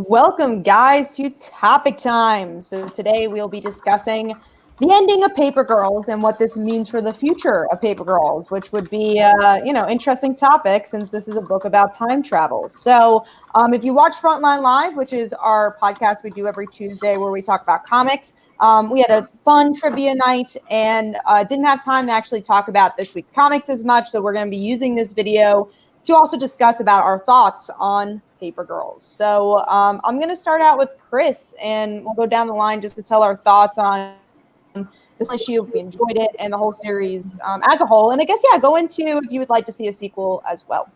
Welcome, guys, to Topic Time. So today we'll be discussing the ending of Paper Girls and what this means for the future of Paper Girls, which would be, interesting topic since this is a book about time travel. So if you watch Frontline Live, which is our podcast we do every Tuesday where we talk about comics, we had a fun trivia night and didn't have time to actually talk about this week's comics as much. So we're going to be using this video to also discuss about our thoughts on Paper Girls. So I'm going to start out with Chris, and we'll go down the line just to tell our thoughts on the issue, if we enjoyed it, and the whole series as a whole. And I guess, go into if you would like to see a sequel as well.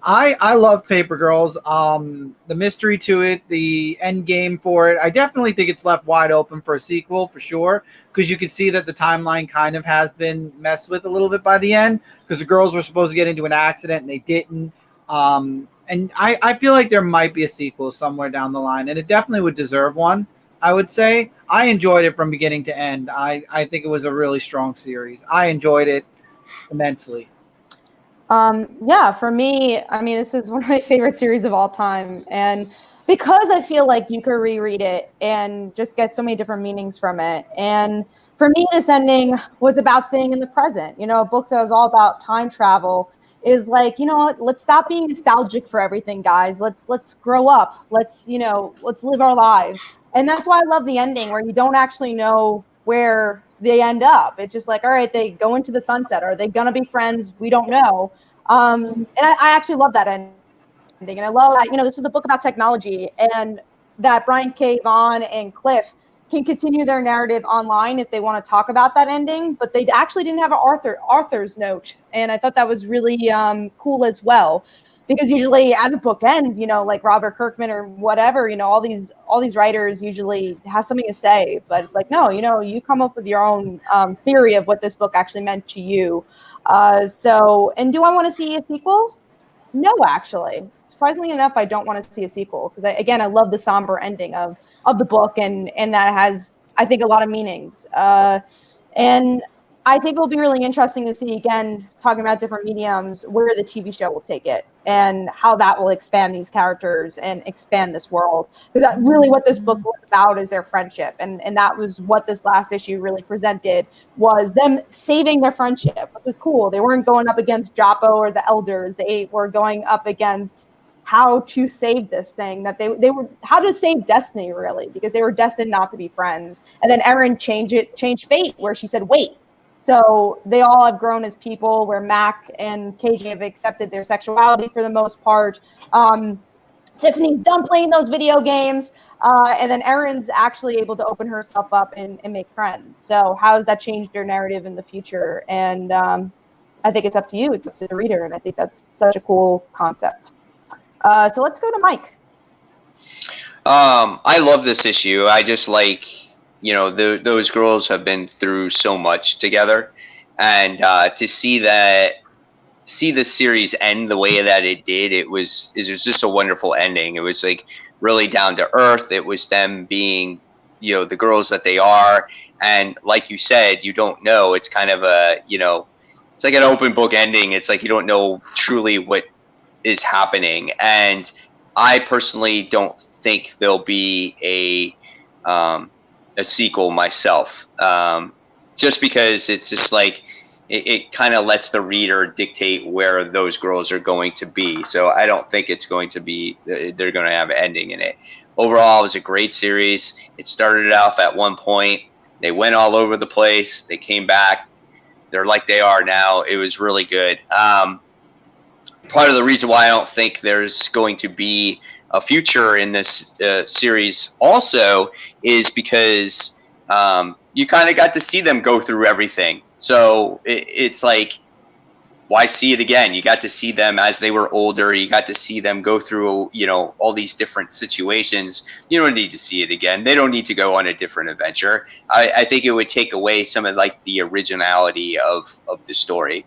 I love Paper Girls. The mystery to it, the end game for it. I definitely think it's left wide open for a sequel for sure, because you can see that the timeline kind of has been messed with a little bit by the end, because the girls were supposed to get into an accident and they didn't. And I feel like there might be a sequel somewhere down the line, and it definitely would deserve one. I would say I enjoyed it from beginning to end. I think it was a really strong series. I enjoyed it immensely. For me, this is one of my favorite series of all time. And because I feel like you could reread it and just get so many different meanings from it. And for me, this ending was about staying in the present. A book that was all about time travel is like, let's stop being nostalgic for everything, guys. Let's grow up. Let's live our lives. And that's why I love the ending, where you don't actually know where they end up. It's just like, all right, they go into the sunset. Are they gonna be friends? We don't know. And I actually love that ending. And I love that, this is a book about technology, and that Brian K. Vaughan and Cliff can continue their narrative online if they want to talk about that ending, but they actually didn't have an author's note. And I thought that was really cool as well. Because usually as a book ends, like Robert Kirkman or whatever, all these writers usually have something to say, but it's like, no, you come up with your own theory of what this book actually meant to you. And do I want to see a sequel? No, actually. Surprisingly enough, I don't want to see a sequel because I love the somber ending of the book, and that has, I think, a lot of meanings. And I think it'll be really interesting to see, again, talking about different mediums, where the TV show will take it and how that will expand these characters and expand this world. Because that's really what this book was about, is their friendship. And that was what this last issue really presented, was them saving their friendship, which was cool. They weren't going up against Joppo or the elders. They were going up against how to save this thing, that they were, how to save destiny, really, because they were destined not to be friends. And then Erin changed fate, where she said, wait. So they all have grown as people, where Mac and KJ have accepted their sexuality for the most part. Tiffany's done playing those video games. And then Erin's actually able to open herself up and make friends. So how has that changed their narrative in the future? And I think it's up to you. It's up to the reader. And I think that's such a cool concept. So let's go to Mike. I love this issue. I just like... those girls have been through so much together, and to see the series end the way that it did, it was just a wonderful ending. It was like really down to earth. It was them being, the girls that they are, and like you said, you don't know. It's kind of a, it's like an open book ending. It's like you don't know truly what is happening, and I personally don't think there'll be a sequel myself, just because it's just like it kind of lets the reader dictate where those girls are going to be. So I don't think it's going to be, they're going to have an ending in it. Overall, it was a great series. It started off at one point. They went all over the place. They came back. They're like they are now. It was really good. Part of the reason why I don't think there's going to be a future in this series also is because you kind of got to see them go through everything. So it's like, why see it again? You got to see them as they were older. You got to see them go through, all these different situations. You don't need to see it again. They don't need to go on a different adventure. I think it would take away some of like the originality of the story,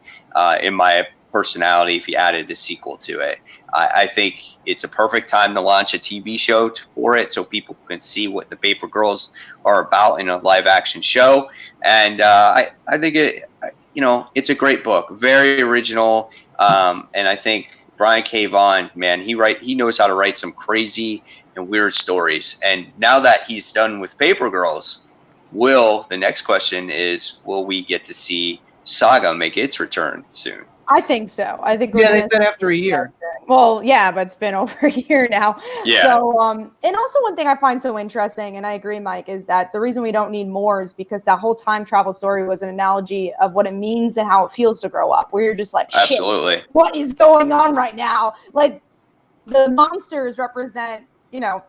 in my personality, if you added a sequel to it. I think it's a perfect time to launch a TV show for it, so people can see what the Paper Girls are about in a live action show. And I think it's a great book, very original. And I think Brian K. Vaughan, man, he knows how to write some crazy and weird stories. And now that he's done with Paper Girls, the next question is, will we get to see Saga make its return soon? I think so. I think we're they said after a year. Well, yeah, but it's been over a year now. Yeah. So, and also one thing I find so interesting, and I agree, Mike, is that the reason we don't need more is because that whole time travel story was an analogy of what it means and how it feels to grow up, where you're just like, shit, absolutely, what is going on right now? Like, the monsters represent,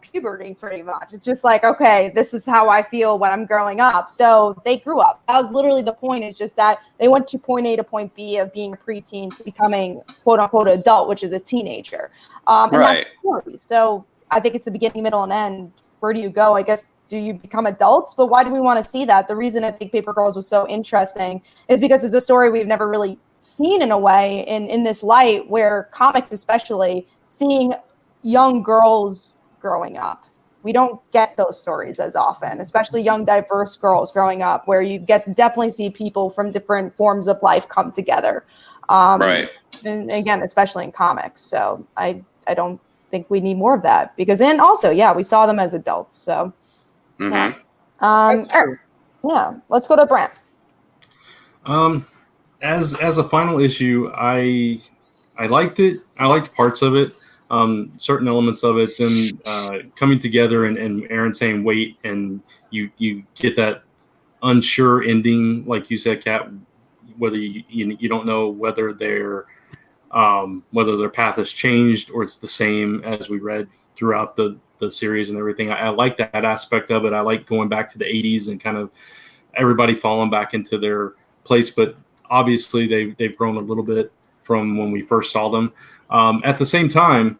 puberty pretty much. It's just like, okay, this is how I feel when I'm growing up. So they grew up. That was literally the point. It's just that they went to point A to point B of being a preteen to becoming quote unquote adult, which is a teenager. And that's the story. So I think it's the beginning, middle, and end. Where do you go? I guess, do you become adults? But why do we want to see that? The reason I think Paper Girls was so interesting is because it's a story we've never really seen in a way in this light, where comics, especially, seeing young girls growing up. We don't get those stories as often, especially young, diverse girls growing up, where you get to definitely see people from different forms of life come together. And again, especially in comics. So I don't think we need more of that, because, and also, yeah, we saw them as adults. So, yeah. Let's go to Brant. As a final issue, I liked it. I liked parts of it. Certain elements of it, then coming together and Aaron saying wait, and you get that unsure ending, like you said, Kat, whether you don't know whether their path has changed or it's the same as we read throughout the series and everything. I like that aspect of it. I like going back to the 80s and kind of everybody falling back into their place, but obviously they've grown a little bit from when we first saw them. At the same time,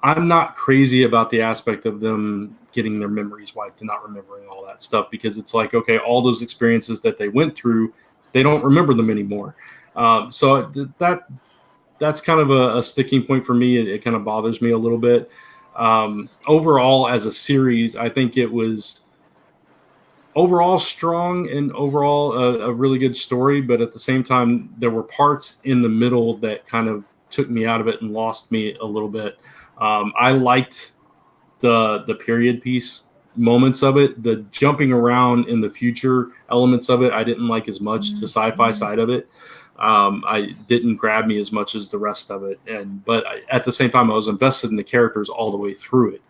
I'm not crazy about the aspect of them getting their memories wiped and not remembering all that stuff, because it's like, okay, all those experiences that they went through, they don't remember them anymore. So that's kind of a sticking point for me. It kind of bothers me a little bit. Overall, as a series, I think it was overall strong and overall a really good story, but at the same time, there were parts in the middle that kind of took me out of it and lost me a little bit. I liked the period piece moments of it. The jumping around in the future elements of it, I didn't like as much. The sci-fi side of it, I didn't grab me as much as the rest of it. But at the same time, I was invested in the characters all the way through it.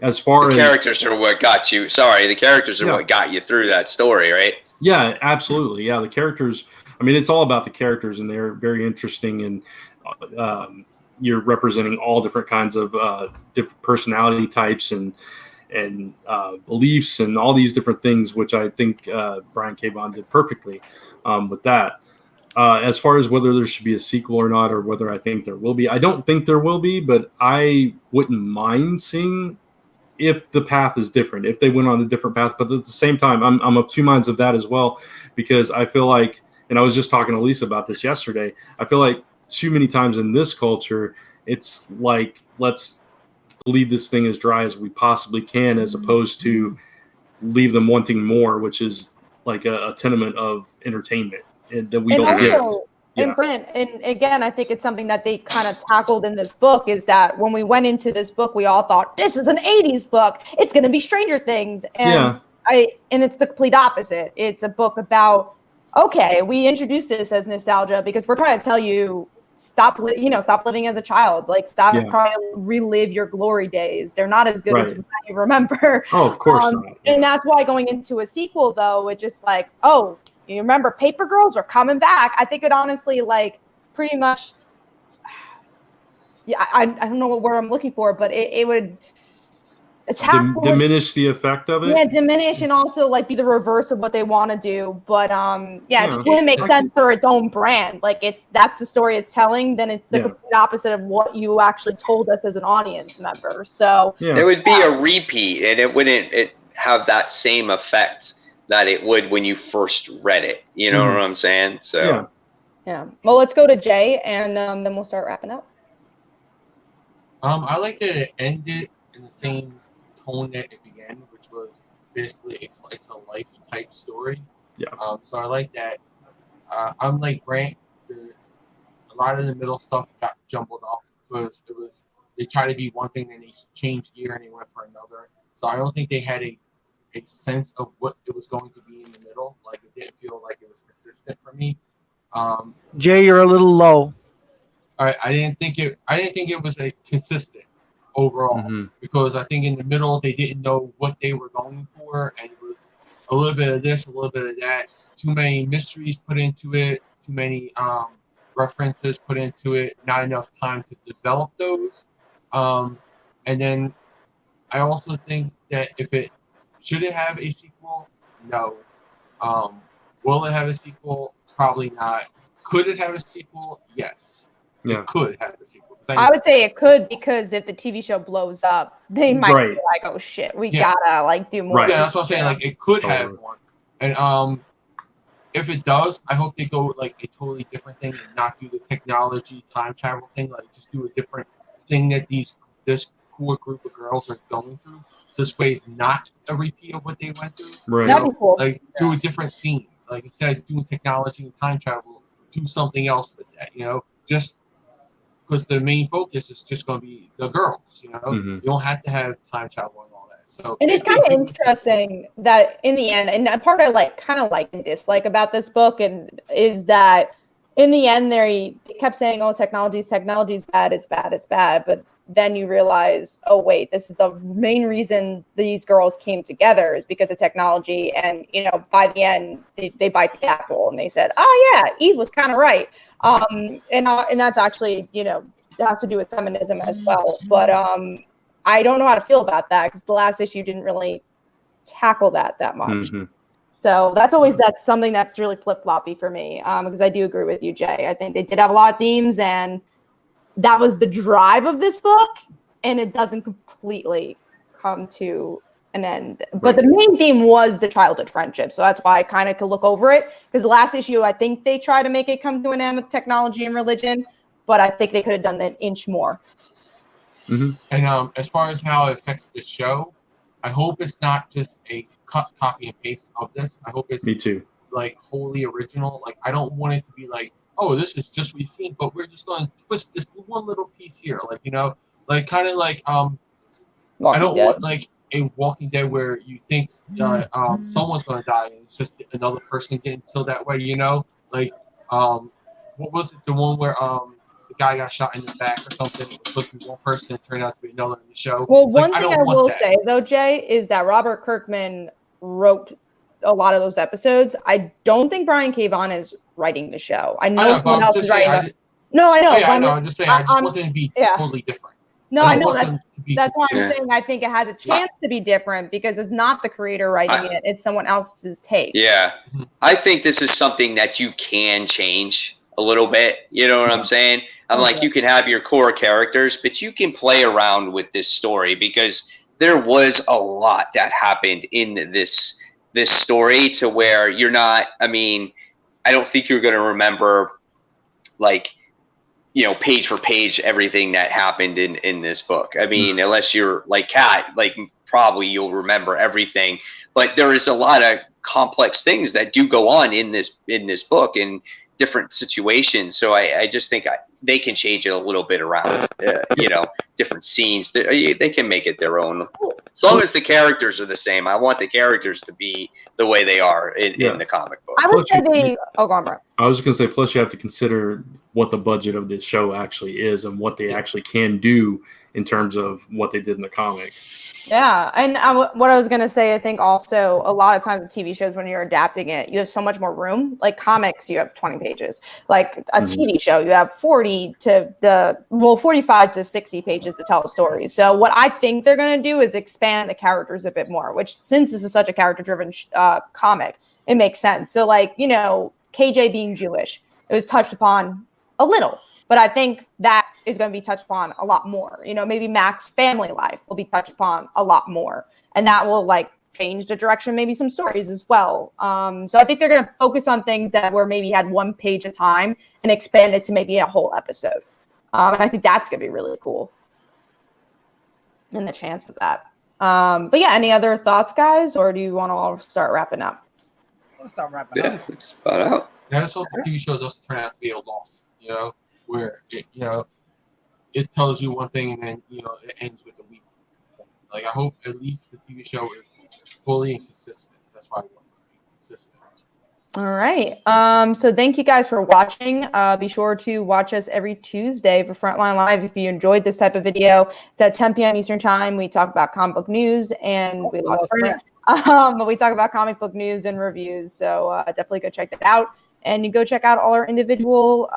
As far as characters are what got you. Sorry, the characters are what got you through that story, right? Yeah, absolutely. Yeah, the characters. I mean, it's all about the characters, and they're very interesting. And you're representing all different kinds of different personality types and beliefs and all these different things, which I think Brian K. Vaughan did perfectly with that. As far as whether there should be a sequel or not, or whether I think there will be, I don't think there will be, but I wouldn't mind seeing if the path is different, if they went on a different path. But at the same time, I'm of two minds of that as well, because I feel like, and I was just talking to Lisa about this yesterday, I feel like too many times in this culture, it's like, let's leave this thing as dry as we possibly can, as opposed to leave them wanting more, which is like a tenement of entertainment that we don't get. And Brent, and again, I think it's something that they kind of tackled in this book, is that when we went into this book, we all thought, this is an 80s book. It's going to be Stranger Things. And and it's the complete opposite. It's a book about, okay, we introduced this as nostalgia because we're trying to tell you, stop living as a child. Like, stop trying to relive your glory days. They're not as good as you remember. Oh, of course not. And that's why going into a sequel, though, it's just like, oh, you remember Paper Girls? We're coming back. I think it honestly, like, pretty much, I don't know what word I'm looking for, but it would diminish the effect of it. Yeah, diminish, and also like be the reverse of what they want to do. But it just wouldn't make sense for its own brand. Like, that's the story it's telling, then it's the complete opposite of what you actually told us as an audience member. So it would be a repeat, and it wouldn't have that same effect that it would when you first read it. You know what I'm saying? So yeah. Well, let's go to Jay, and then we'll start wrapping up. I like that it ended in the same tone that it began, which was basically a slice of life type story. Yeah. So I like that. I'm like Brant. A lot of the middle stuff got jumbled off because it was they tried to be one thing, then they changed gear and they went for another. So I don't think they had a sense of what it was going to be in the middle. Like it didn't feel like it was consistent for me. Jay, you're a little low. All right, I didn't think it was a consistent overall because I think in the middle they didn't know what they were going for, and it was a little bit of this, a little bit of that. Too many mysteries put into it. Too many references put into it. Not enough time to develop those. And then I also think that if it should it have a sequel, no. Will it have a sequel? Probably not. Could it have a sequel? Yes. Yeah. It could have a sequel. I would say it could, because if the TV show blows up, they might be like, "Oh shit, we gotta like do more." Right. Yeah, that's what I'm saying. Like it could have one, and if it does, I hope they go like a totally different thing and not do the technology time travel thing. Like just do a different thing that this core group of girls are going through. So this way is not a repeat of what they went through. Right. That'd be cool. Like do a different theme. Like instead of doing technology and time travel, do something else with that. Just because the main focus is just going to be the girls. You don't have to have time travel and all that. So and it's kind of interesting that in the end, and a part I kind of like and dislike about this book, and is that in the end they kept saying, "Oh, technology's bad, it's bad," but then you realize, oh wait, this is the main reason these girls came together is because of technology. And by the end, they bite the apple and they said, "Oh yeah, Eve was kind of right." And that's actually it has to do with feminism as well. But I don't know how to feel about that, because the last issue didn't really tackle that much. So that's something that's really flip-floppy for me, because I do agree with you, Jay. I think they did have a lot of themes, and that was the drive of this book, and it doesn't completely come to an end. But the main theme was the childhood friendship, so that's why I kind of could look over it, because the last issue, I think they try to make it come to an end with technology and religion, but I think they could have done an inch more. And as far as how it affects the show, I hope it's not just a cut, copy, and paste of this. I hope it's Me too. Like wholly original. Like I don't want it to be like, oh, this is just what we've seen, but we're just going to twist this one little piece here. Like like kind of like I don't want like a Walking Dead where you think someone's going to die and it's just another person getting killed that way. Like what was it? The one where the guy got shot in the back or something. It was supposed to be one person, it turned out to be another in the show. Well, one thing I will say though, Jay, is that Robert Kirkman wrote a lot of those episodes. I don't think Brian K. Vaughan is writing the show. I know someone else is writing. No, I know. Oh, yeah, I know. I'm just saying. I just want them to be totally different. No, I know. That's why I'm saying I think it has a chance to be different, because it's not the creator writing it; it's someone else's take. Yeah, I think this is something that you can change a little bit. You know what I'm saying? I'm like, you can have your core characters, but you can play around with this story, because there was a lot that happened in this story to where you're not. I mean, I don't think you're going to remember like page for page everything that happened in this book. I mean, unless you're like Kat, like probably you'll remember everything. But there is a lot of complex things that do go on in this book in different situations. So I just think they can change it a little bit around, different scenes. They can make it their own. As long as the characters are the same. I want the characters to be the way they are in the comic book. I would say go on, bro. I was just going to say, plus you have to consider what the budget of this show actually is and what they actually can do in terms of what they did in the comic. Yeah, and what I was going to say, I think also a lot of times with TV shows, when you're adapting it, you have so much more room. Like comics, you have 20 pages. Like a TV show, you have 45 to 60 pages to tell a story. So what I think they're going to do is expand the characters a bit more, which since this is such a character-driven comic, it makes sense. So like, KJ being Jewish, it was touched upon a little. But I think that is going to be touched upon a lot more. Maybe Mac's family life will be touched upon a lot more. And that will like change the direction, maybe some stories as well. So I think they're going to focus on things that were maybe had one page at a time and expand it to maybe a whole episode. And I think that's going to be really cool. And the chance of that. But yeah, any other thoughts, guys? Or do you want to all start wrapping up? Let's start wrapping up. Yeah, it's about out. Yeah, I just hope the TV show doesn't turn out to be a loss, where it it tells you one thing and then it ends with a week. Like I hope at least the TV show is fully and consistent. That's why I want it to be consistent. All right. So thank you guys for watching. Be sure to watch us every Tuesday for Frontline Live. If you enjoyed this type of video, it's at 10 p.m. Eastern Time. We talk about comic book news and we lost Brent. But we talk about comic book news and reviews. So definitely go check that out. And you go check out all our individual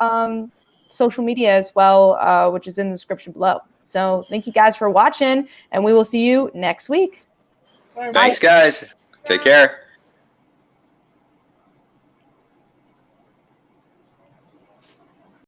social media as well, which is in the description below. So thank you guys for watching, and we will see you next week. Thanks, guys. Take care.